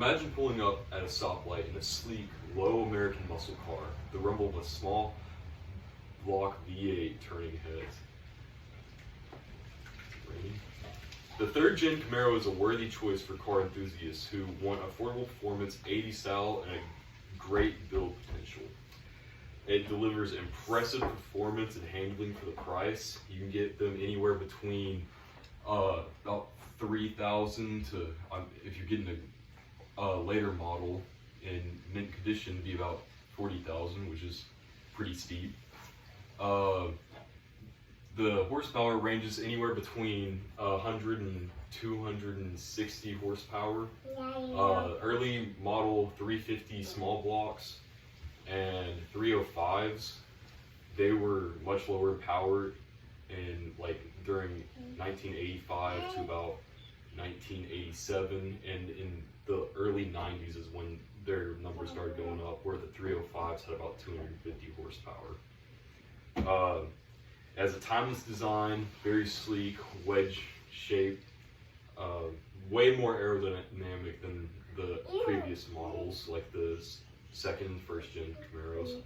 Imagine pulling up at a stoplight in a sleek, low American muscle car, the rumble of a small block V8 turning heads. The third-gen Camaro is a worthy choice for car enthusiasts who want affordable performance, 80s style, and a great build potential. It delivers impressive performance and handling for the price. You can get them anywhere between about $3,000 to, if you're getting a later model in mint condition, be about $40,000, which is pretty steep. The horsepower ranges anywhere between 100 and 260 horsepower. Early model 350 small blocks and 305s, they were much lower power in during 1985 to about 1987, and in the early 90s is when their numbers started going up, where the 305s had about 250 horsepower. As a timeless design, very sleek, wedge shape, way more aerodynamic than the previous models, like the second and first gen Camaros,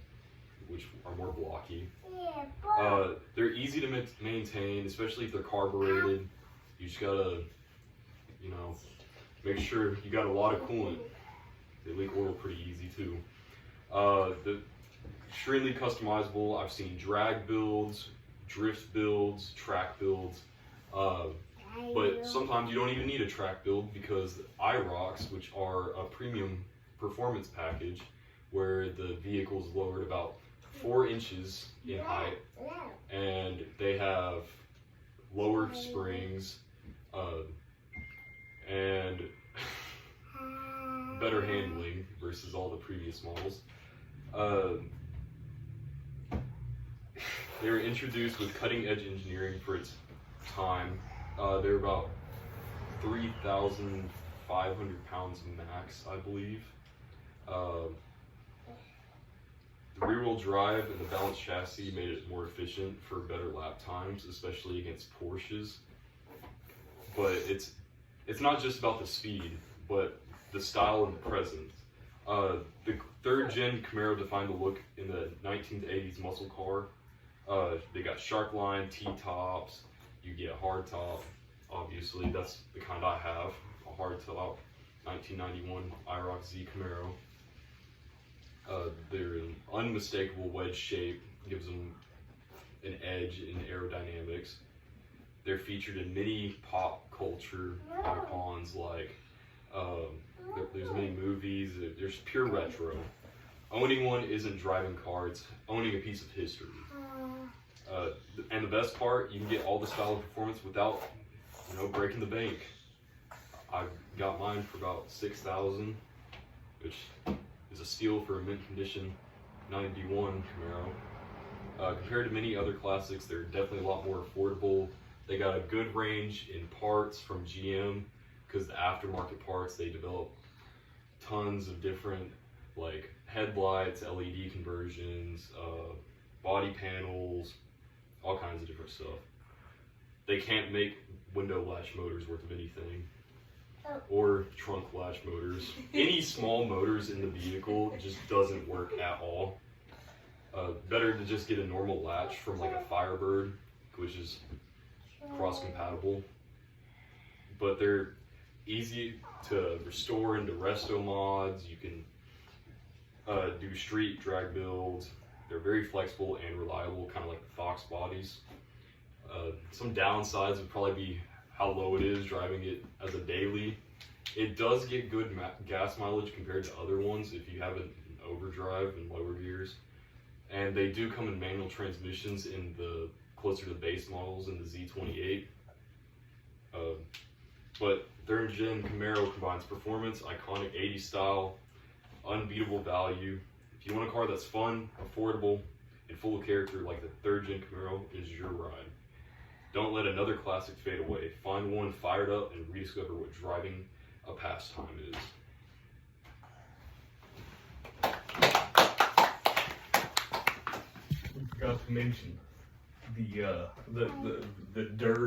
which are more blocky. They're easy to maintain, especially if they're carbureted. You just gotta, make sure you got a lot of coolant. They leak oil pretty easy too. The extremely customizable. I've seen drag builds, drift builds, track builds, but sometimes you don't even need a track build, because IROCs, which are a premium performance package, where the vehicle is lowered about 4 inches in height, and they have lower springs and better handling versus all the previous models. They were introduced with cutting-edge engineering for its time. They're about 3,500 pounds max, I believe. The rear-wheel drive and the balanced chassis made it more efficient for better lap times, especially against Porsches. But it's not just about the speed, but the style and the presence. The third-gen Camaro defined the look in the 1980s muscle car. They got shark line T-tops. You get a hard top, obviously. That's the kind I have, a hard top 1991 IROC Z Camaro. They're an unmistakable wedge shape, gives them an edge in aerodynamics. They're featured in many pop culture icons, like there's many movies. There's pure retro. Owning one isn't driving a car, it's owning a piece of history. And the best part, you can get all the style and performance without, breaking the bank. I got mine for about $6,000, which is a steal for a mint condition 91 Camaro. Compared to many other classics, they're definitely a lot more affordable. They got a good range in parts from GM, because the aftermarket parts, they develop tons of different, like headlights, LED conversions, body panels, all kinds of different stuff. They can't make window latch motors worth of anything, or trunk latch motors. Any small motors in the vehicle just doesn't work at all. Better to just get a normal latch from like a Firebird, which is cross-compatible. But they're easy to restore into resto mods. You can do street drag builds. They're very flexible and reliable, kind of like the Fox bodies. Some downsides would probably be how low it is driving it as a daily. It does get good gas mileage compared to other ones if you have it in overdrive and lower gears. And they do come in manual transmissions in the closer to the base models in the Z28. But third gen Camaro combines performance, iconic 80s style, unbeatable value. If you want a car that's fun, affordable, and full of character like the third gen Camaro, is your ride. Don't let another classic fade away. Find one fired up and rediscover what driving a pastime is. We forgot to mention the dirt.